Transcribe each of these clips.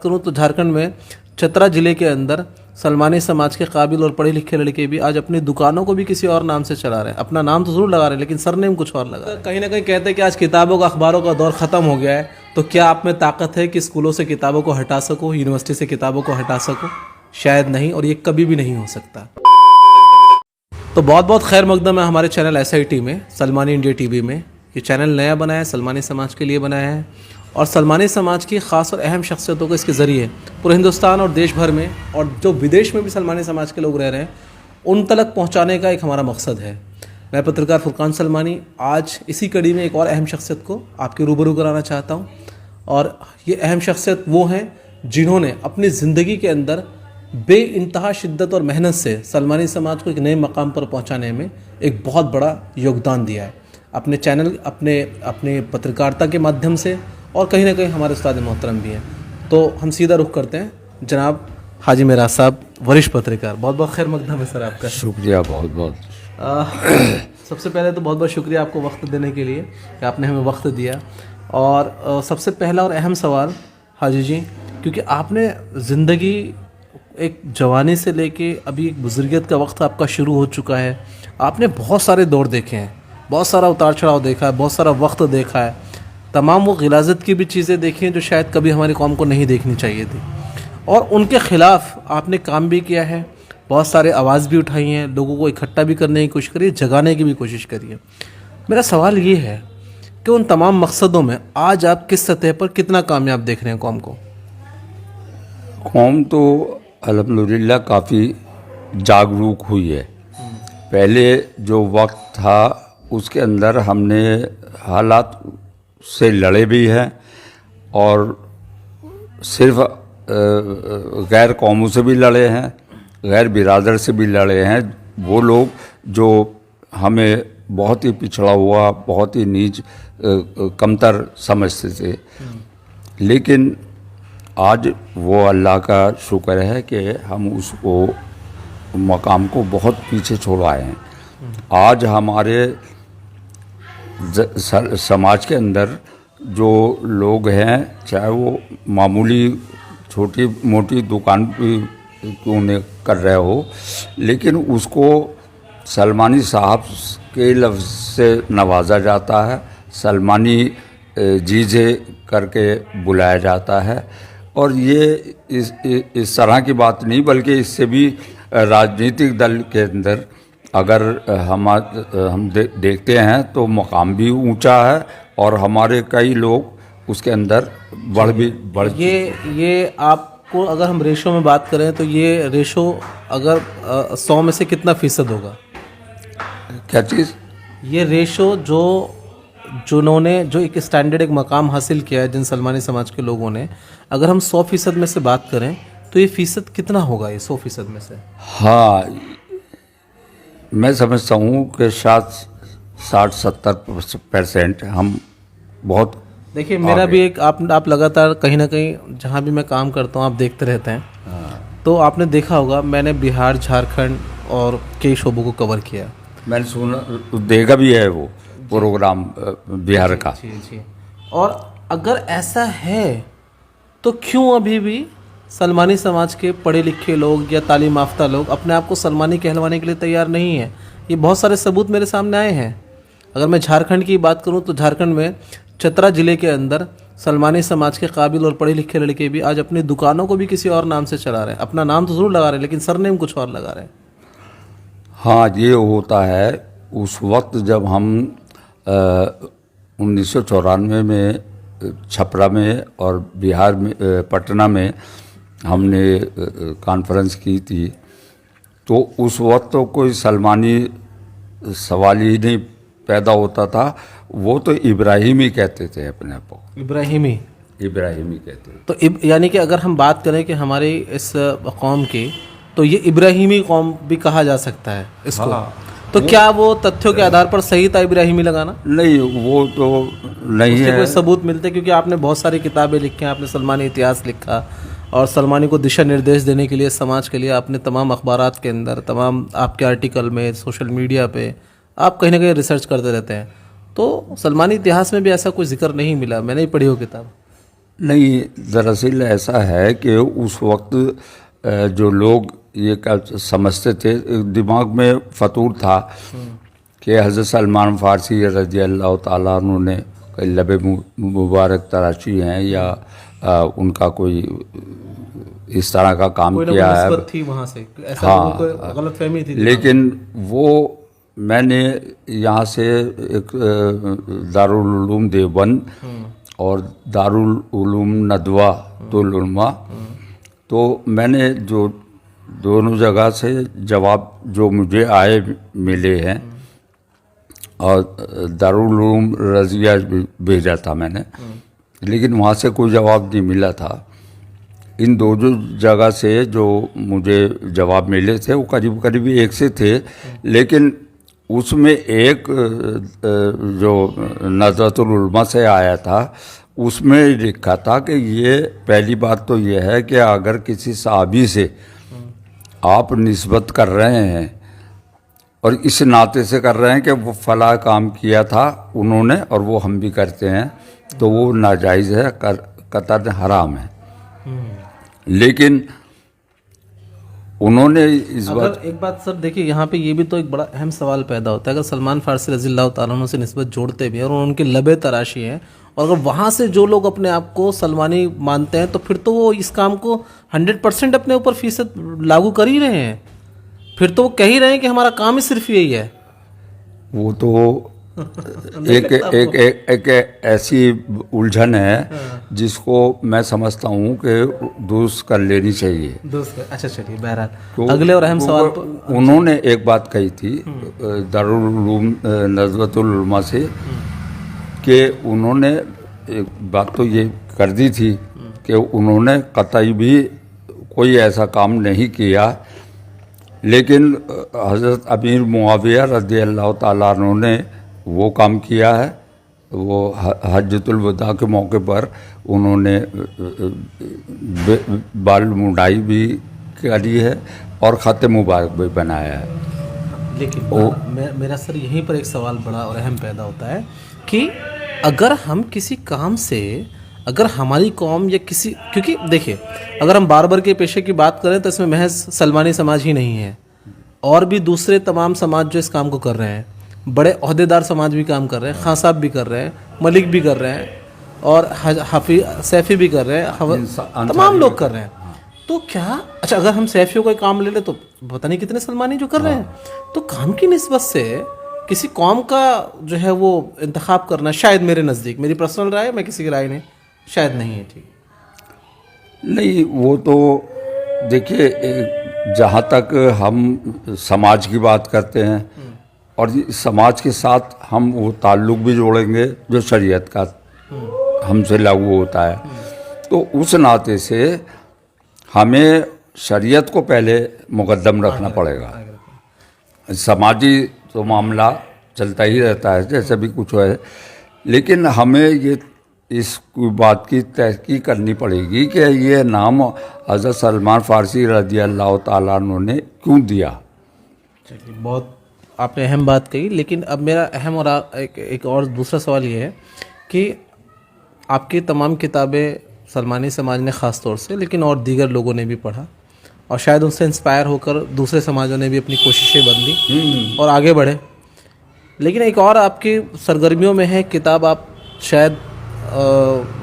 करूं तो झारखंड में चतरा जिले के अंदर सलमानी समाज के काबिल और पढ़े लिखे लड़के भी आज अपनी दुकानों को भी किसी और नाम से चला रहे हैं। अपना नाम तो जरूर लगा रहे हैं लेकिन सरनेम कुछ और लगा रहे हैं। कहीं ना कहीं कहते हैं कि आज किताबों का अखबारों का दौर ख़त्म हो गया है, तो क्या आप में ताकत है कि स्कूलों से किताबों को हटा सको, यूनिवर्सिटी से किताबों को हटा सको? शायद नहीं, और ये कभी भी नहीं हो सकता। तो बहुत बहुत खैर मकदम है हमारे चैनल SIT में, सलमानी इंडिया TV में। ये चैनल नया बना है, सलमानी समाज के लिए बनाया है, और सलमानी समाज की ख़ास और अहम शख्सियतों को इसके ज़रिए पूरे हिंदुस्तान और देश भर में, और जो विदेश में भी सलमानी समाज के लोग रह रहे हैं, उन तक पहुंचाने का एक हमारा मकसद है। मैं पत्रकार फुरकान सलमानी आज इसी कड़ी में एक और अहम शख्सियत को आपके रूबरू कराना चाहता हूँ। और ये अहम शख्सियत वो हैं जिन्होंने अपनी ज़िंदगी के अंदर बेइंतहा शिद्दत और मेहनत से सलमानी समाज को एक नए मकाम पर पहुँचाने में एक बहुत बड़ा योगदान दिया है, अपने चैनल, अपने पत्रकारिता के माध्यम से, और कहीं ना कहीं हमारे उस्ताद मोहतरम भी हैं। तो हम सीधा रुख करते हैं जनाब हाजी मेराज साहब, वरिष्ठ पत्रकार। बहुत बहुत खैर मकदम है सर आपका। शुक्रिया, बहुत बहुत। सबसे पहले तो बहुत बहुत शुक्रिया आपको वक्त देने के लिए कि आपने हमें वक्त दिया। और सबसे पहला और अहम सवाल हाजी जी, क्योंकि आपने ज़िंदगी एक जवानी से लेके अभी एक बुजुर्गियत का वक्त आपका शुरू हो चुका है, आपने बहुत सारे दौर देखे हैं, बहुत सारा उतार चढ़ाव देखा है, बहुत सारा वक्त देखा है, तमाम वो गिलाज़त की भी चीज़ें देखी हैं जो शायद कभी हमारी कौम को नहीं देखनी चाहिए थी, और उनके ख़िलाफ़ आपने काम भी किया है, बहुत सारे आवाज़ भी उठाई हैं, लोगों को इकट्ठा भी करने की कोशिश करी है, जगाने की भी कोशिश करी है। मेरा सवाल ये है कि उन तमाम मकसदों में आज आप किस सतह पर कितना कामयाब देख रहे हैं कौम को? कौम तो अल्हम्दुलिल्लाह काफ़ी जागरूक हुई है। पहले जो वक्त था उसके अंदर हमने हालात से लड़े भी हैं, और सिर्फ गैर कौमों से भी लड़े हैं, गैर बिरादर से भी लड़े हैं। वो लोग जो हमें बहुत ही पिछड़ा हुआ, बहुत ही नीच, कमतर समझते थे, लेकिन आज वो अल्लाह का शुक्र है कि हम उसको मकाम को बहुत पीछे छोड़ आए हैं। आज हमारे समाज के अंदर जो लोग हैं, चाहे वो मामूली छोटी मोटी दुकान भी क्यों नहीं कर रहे हो, लेकिन उसको सलमानी साहब के लफ्ज़ से नवाजा जाता है, सलमानी जीजे करके बुलाया जाता है। और ये इस तरह की बात नहीं, बल्कि इससे भी राजनीतिक दल के अंदर अगर हम देखते हैं तो मकाम भी ऊंचा है, और हमारे कई लोग उसके अंदर बढ़ ये आपको अगर हम रेशो में बात करें तो ये रेशो अगर 100 में से कितना फीसद होगा? क्या चीज़? ये रेशो जिन्होंने जो एक स्टैंडर्ड, एक मकाम हासिल किया है जिन सलमानी समाज के लोगों ने, अगर हम 100% में से बात करें तो ये फीसद कितना होगा, ये 100% में से? हाँ, मैं समझता हूँ कि शायद 60-70% हम बहुत। देखिए मेरा भी एक आप लगातार कहीं ना कहीं जहाँ भी मैं काम करता हूँ आप देखते रहते हैं, तो आपने देखा होगा मैंने बिहार, झारखंड और कई शोबों को कवर किया। मैंने सुना, देखा भी है वो प्रोग्राम बिहार का। जी। और अगर ऐसा है तो क्यों अभी भी सलमानी समाज के पढ़े लिखे लोग या तालीम याफ्ता लोग अपने आप को सलमानी कहलवाने के लिए तैयार नहीं है? ये बहुत सारे सबूत मेरे सामने आए हैं। अगर मैं झारखंड की बात करूं तो झारखंड में चतरा ज़िले के अंदर सलमानी समाज के काबिल और पढ़े लिखे लड़के भी आज अपनी दुकानों को भी किसी और नाम से चला रहे हैं। अपना नाम तो ज़रूर लगा रहे हैं लेकिन सरनेम कुछ और लगा रहे हैं। हाँ, ये होता है। उस वक्त जब हम 1994 में छपरा में और बिहार में पटना में हमने कॉन्फ्रेंस की थी, तो उस वक्त तो कोई सलमानी सवाल ही नहीं पैदा होता था। वो तो इब्राहिमी कहते थे अपने आप को। इब्राहिमी कहते थे। तो यानी कि अगर हम बात करें कि हमारे इस कौम की, तो ये इब्राहिमी कौम भी कहा जा सकता है इसको। हाँ। तो क्या वो तथ्यों के आधार पर सही था इब्राहिमी लगाना? नहीं, वो तो नहीं है। कोई सबूत मिलते? क्योंकि आपने बहुत सारी किताबें लिखी हैं, आपने सलमानी इतिहास लिखा, और सलमानी को दिशा निर्देश देने के लिए, समाज के लिए आपने तमाम अखबारात के अंदर, तमाम आपके आर्टिकल में, सोशल मीडिया पे आप कहीं ना कहीं रिसर्च करते रहते हैं। तो सलमानी इतिहास में भी ऐसा कोई जिक्र नहीं मिला, मैंने ही पढ़ी हो किताब। नहीं, दरअसल ऐसा है कि उस वक्त जो लोग ये समझते थे, दिमाग में फतूर था कि हज़रत सलमान फ़ारसी रज़ी अल्लाह ताला अन्हु ने कई लबे मुबारक तराशी हैं या उनका कोई इस तरह का काम कोई ना किया कोई है। निस्बत थी वहाँ से, ऐसा हाँ, उनको गलतफहमी थी। लेकिन वो मैंने यहाँ से एक दारुल उलूम देवबंद और दारुल उलूम नदवा तुल उलमा, तो मैंने जो दोनों जगह से जवाब जो मुझे आए मिले हैं, और दारुल उलूम रज़िया भेजा था मैंने, लेकिन वहाँ से कोई जवाब नहीं मिला था। इन दो जगह से जो मुझे जवाब मिले थे वो करीब करीब एक से थे, लेकिन उसमें एक जो नज़रतुल उलमा से आया था उसमें लिखा था कि ये पहली बात तो ये है कि अगर किसी सहाबी से आप निस्बत कर रहे हैं और इस नाते से कर रहे हैं कि वो फला काम किया था उन्होंने और वो हम भी करते हैं, तो वो नाजायज़ है, कतई हराम है। लेकिन उन्होंने इस बात, एक बात सर देखिए, यहाँ पे ये भी तो एक बड़ा अहम सवाल पैदा होता है, अगर सलमान फारसी रज़ी अल्लाह ताला अन्हु से निस्बत जोड़ते भी हैं और उनके लबे तराशी हैं, और अगर वहाँ से जो लोग अपने आप को सलमानी मानते हैं, तो फिर तो वो इस काम को 100% अपने ऊपर फीसद लागू कर ही रहे हैं। फिर तो वो कह ही रहे हैं कि हमारा काम ही सिर्फ यही है। वो तो एक ऐसी उलझन है जिसको मैं समझता हूँ कि दुरुस्त कर लेनी चाहिए। अच्छा चलिए, बहरहाल तो अगले और अहम सवाल पर उन्होंने एक बात कही थी दारुल उलूम नज़रतुल उलमा से, कि उन्होंने एक बात तो ये कर दी थी कि उन्होंने कतई भी कोई ऐसा काम नहीं किया, लेकिन हज़रत अमीर मुआविया रज़ी अल्लाह ताला अन्हु ने वो काम किया है। वो हज्जतुल वदा के मौके पर उन्होंने बाल मुंडाई भी करी है और ख़त मुबारक भी बनाया है। लेकिन मेरा सर यहीं पर एक सवाल बड़ा और अहम पैदा होता है कि अगर हम किसी काम से, अगर हमारी कौम या किसी, क्योंकि देखिए अगर हम बार्बर के पेशे की बात करें तो इसमें महज सलमानी समाज ही नहीं है, और भी दूसरे तमाम समाज जो इस काम को कर रहे हैं, बड़े ओहदेदार समाज भी काम कर रहे हैं, खां साहब भी कर रहे हैं, मलिक भी कर रहे हैं, और हाफिज सैफ़ी भी कर रहे हैं, तमाम लोग कर रहे हैं। तो क्या, अच्छा अगर हम सैफियों का काम ले ले तो पता नहीं कितने सलमानी जो कर रहे हैं। तो काम की निस्बत से किसी कौम का जो है वो इंतखाब करना, शायद मेरे नज़दीक, मेरी पर्सनल राय, मैं किसी की राय नहीं, शायद नहीं है ठीक। नहीं, वो तो देखिए, जहाँ तक हम समाज की बात करते हैं और समाज के साथ हम वो ताल्लुक़ भी जोड़ेंगे जो शरीयत का हमसे लागू होता है, तो उस नाते से हमें शरीयत को पहले मुकद्दम रखना पड़ेगा। समाजी तो मामला चलता ही रहता है जैसे भी कुछ है, लेकिन हमें ये इस बात की तहकीक करनी पड़ेगी कि ये नाम हज़रत सलमान फ़ारसी रज़ी अल्लाह ताला अन्हु ने क्यों दिया। चलिए, बहुत आपने अहम बात कही, लेकिन अब मेरा अहम और एक और दूसरा सवाल ये है कि आपकी तमाम किताबें सलमानी समाज ने ख़ास तौर से, लेकिन और दीगर लोगों ने भी पढ़ा, और शायद उनसे इंस्पायर होकर दूसरे समाजों ने भी अपनी कोशिशें बदली और आगे बढ़े। लेकिन एक और आपकी सरगर्मियों में है किताब, आप शायद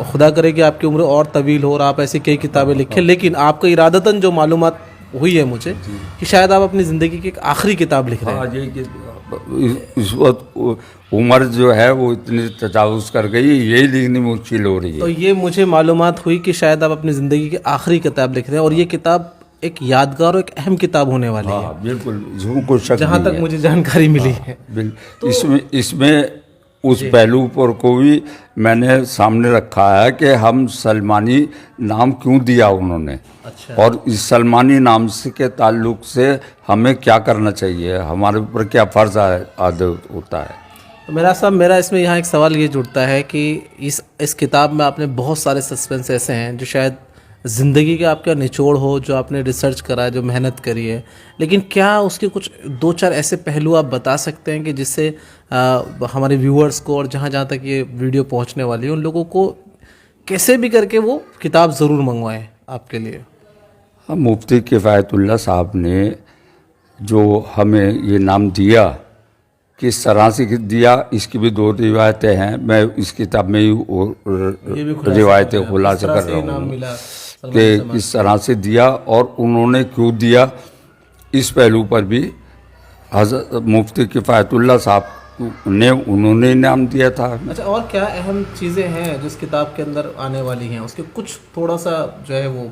खुदा करे कि आपकी उम्र और तवील हो और आप ऐसी कई किताबें लिखें, लेकिन आपका इरादतन जो मालूमात हुई है मुझे कि शायद आप अपनी ज़िंदगी की एक आखिरी किताब लिख रहे हैं। इस वक्त उम्र जो है वो इतनी तजावुज़ कर गई, यही लिखनी मुश्किल हो रही है। तो ये मुझे मालूमात हुई कि शायद आप अपनी ज़िंदगी की आखिरी किताब लिख रहे हैं, और ये किताब एक यादगार और एक अहम किताब होने वाली है। बिल्कुल, इसमें कोई शक जहाँ तक मुझे जानकारी मिली है। तो इसमें उस पहलू पर को भी मैंने सामने रखा है कि हम सलमानी नाम क्यों दिया उन्होंने। अच्छा। और इस सलमानी नाम से के ताल्लुक़ से हमें क्या करना चाहिए, हमारे ऊपर क्या फ़र्ज़ आद होता है। तो मेरा इसमें यहाँ एक सवाल ये जुड़ता है कि इस किताब में आपने बहुत सारे सस्पेंस ऐसे हैं जो शायद ज़िंदगी का आपका निचोड़ हो, जो आपने रिसर्च करा है, जो मेहनत करी है, लेकिन क्या उसके कुछ 2-4 ऐसे पहलू आप बता सकते हैं कि जिससे हमारे व्यूअर्स को और जहाँ तक ये वीडियो पहुँचने वाली है उन लोगों को कैसे भी करके वो किताब ज़रूर मंगवाएं आपके लिए। हम मुफ्ती किफ़ायतुल्लाह साहब ने जो हमें ये नाम दिया, किस तरह से दिया, इसकी भी 2 रिवायतें हैं। मैं इस किताब में ही वो रिवायतें खुलासा कर रहा हूँ कि इस तरह से दिया और उन्होंने क्यों दिया, इस पहलू पर भी हज़रत मुफ्ती किफ़ायतुल्लाह साहब ने उन्होंने नाम दिया था। अच्छा, और क्या अहम चीज़ें हैं जिस किताब के अंदर आने वाली हैं, उसके कुछ थोड़ा सा जो है वो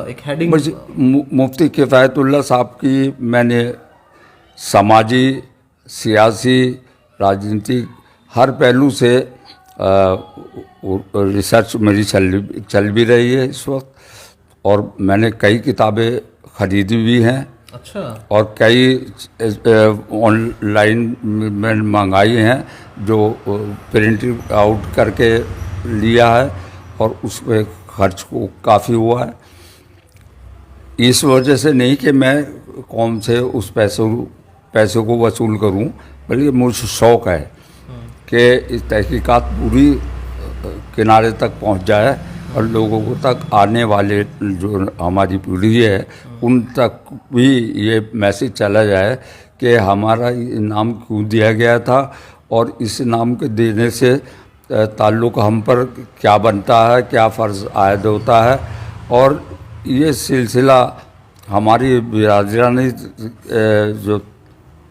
एक हेडिंग। मुफ्ती किफ़ायतुल्लाह साहब की मैंने समाजी, सियासी, राजनीतिक हर पहलू से रिसर्च मेरी चल भी रही है इस वक्त, और मैंने कई किताबें ख़रीदी भी हैं। अच्छा। और कई ऑनलाइन में मंगाई हैं जो प्रिंट आउट करके लिया है, और उस पर खर्च को काफ़ी हुआ है। इस वजह से नहीं कि मैं कौम से उस पैसों को वसूल करूं, बल्कि मुझे शौक़ है कि इस तहकीकात पूरी किनारे तक पहुंच जाए और लोगों को तक आने वाले जो हमारी पीढ़ी है उन तक भी ये मैसेज चला जाए कि हमारा नाम क्यों दिया गया था और इस नाम के देने से ताल्लुक़ हम पर क्या बनता है, क्या फ़र्ज़ आयद होता है। और ये सिलसिला हमारी बिरादरानी जो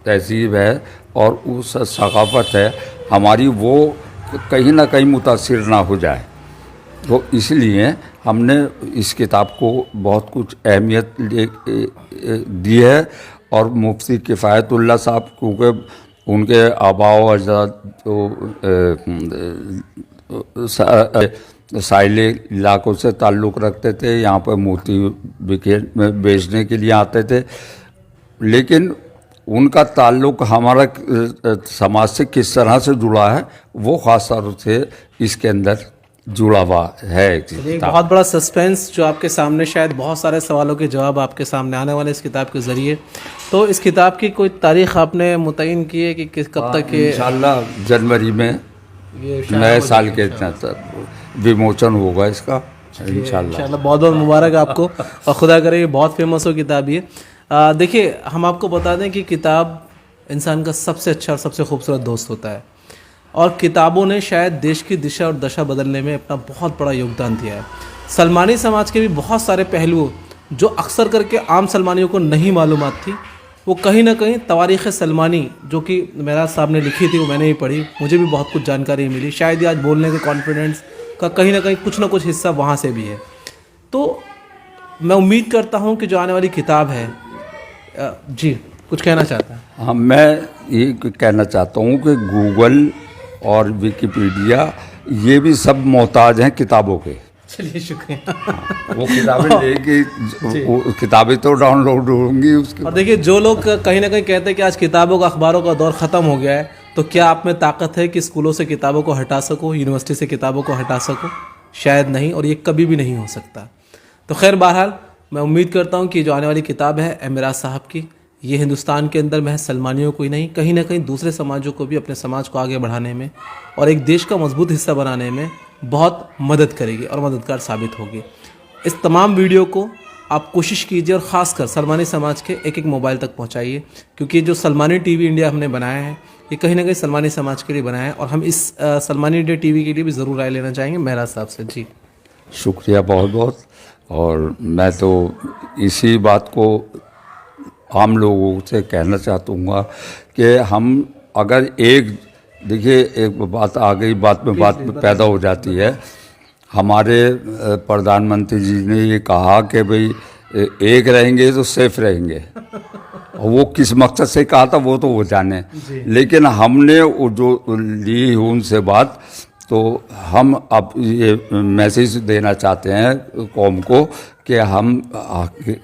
तहज़ीब है और उस सकाफ़त है हमारी, वो कहीं ना कहीं मुतासिर ना हो जाए। तो इसलिए हमने इस किताब को बहुत कुछ अहमियत दी है। और मुफ्ती किफ़ायतुल्लाह साहब क्योंकि उनके आबाओ अजदाद तो साहिली इलाकों से ताल्लुक़ रखते थे, यहाँ पर मोती बेचने के लिए आते थे, लेकिन उनका ताल्लुक़ हमारा समाज से किस तरह से जुड़ा है वो ख़ास तौर से इसके अंदर जुड़ा हुआ है। एक बहुत बड़ा सस्पेंस जो आपके सामने, शायद बहुत सारे सवालों के जवाब आपके सामने आने वाले इस किताब के ज़रिए। तो इस किताब की कोई तारीख़ आपने मुतय्यन की है कि कब तक? इंशाअल्लाह जनवरी में नए साल के विमोचन होगा इसका इंशाअल्लाह। बहुत बहुत मुबारक आपको, और खुदा करे ये बहुत फेमस हो किताब ये। देखिए, हम आपको बता दें कि किताब इंसान का सबसे अच्छा और सबसे खूबसूरत दोस्त होता है, और किताबों ने शायद देश की दिशा और दशा बदलने में अपना बहुत बड़ा योगदान दिया है। सलमानी समाज के भी बहुत सारे पहलू जो अक्सर करके आम सलमानियों को नहीं मालूमात थी, वो कहीं ना कहीं तवारीख़ सलमानी जो कि मेरा साहब ने लिखी थी वो मैंने ही पढ़ी, मुझे भी बहुत कुछ जानकारी मिली। शायद ही आज बोलने के कॉन्फिडेंस का कहीं ना कुछ हिस्सा वहाँ से भी है। तो मैं उम्मीद करता हूँ कि जो आने वाली किताब है, जी कुछ कहना चाहता है? हाँ, मैं ये कहना चाहता हूँ कि गूगल और विकिपीडिया ये भी सब मोहताज हैं किताबों के। चलिए, शुक्रिया। वो किताबें लेके किताबें तो डाउनलोड होंगी उसके। और देखिए, जो लोग कहीं ना कहीं कहते हैं कि आज किताबों का, अखबारों का दौर ख़त्म हो गया है, तो क्या आप में ताकत है कि स्कूलों से किताबों को हटा सको, यूनिवर्सिटी से किताबों को हटा सको? शायद नहीं, और ये कभी भी नहीं हो सकता। तो खैर, बहरहाल मैं उम्मीद करता हूँ कि जो आने वाली किताब है एमिरात साहब की, ये हिंदुस्तान के अंदर महज सलमानियों को ही नहीं, कहीं ना कहीं दूसरे समाजों को भी अपने समाज को आगे बढ़ाने में और एक देश का मजबूत हिस्सा बनाने में बहुत मदद करेगी और मददगार साबित होगी। इस तमाम वीडियो को आप कोशिश कीजिए और ख़ासकर सलमानी समाज के एक एक मोबाइल तक पहुंचाइए, क्योंकि जो सलमानी टीवी इंडिया हमने बनाया है ये कहीं ना कहीं सलमानी समाज के लिए बनाया है, और हम इस सलमानी इंडिया टीवी के लिए भी ज़रूर राय लेना चाहेंगे मेहराज साहब से। जी शुक्रिया बहुत बहुत। और मैं तो इसी बात को आम लोगों से कहना चाहता हूँ कि हम अगर देखिए एक बात आ गई, बात में पैदा हो जाती है। हमारे प्रधानमंत्री जी ने ये कहा कि भाई एक रहेंगे तो सेफ रहेंगे, और वो किस मकसद से कहा था वो तो वो जाने, लेकिन हमने वो जो ली उनसे बात, तो हम अब ये मैसेज देना चाहते हैं कौम को कि हम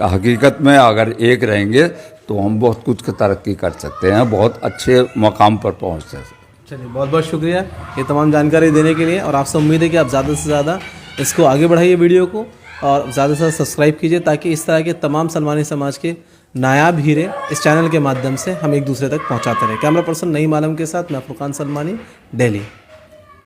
हकीकत में अगर एक रहेंगे तो हम बहुत कुछ तरक्की कर सकते हैं, बहुत अच्छे मकाम पर पहुंच सकते हैं। चलिए, बहुत बहुत शुक्रिया ये तमाम जानकारी देने के लिए, और आपसे उम्मीद है कि आप ज़्यादा से ज़्यादा इसको आगे बढ़ाइए वीडियो को, और ज़्यादा से ज़्यादा सब्सक्राइब कीजिए, ताकि इस तरह के तमाम सलमानी समाज के नायाब हीरे इस चैनल के माध्यम से हम एक दूसरे तक पहुँचाते रहें। कैमरा पर्सन नईम आलम के साथ मैं फुरकान सलमानी, दिल्ली।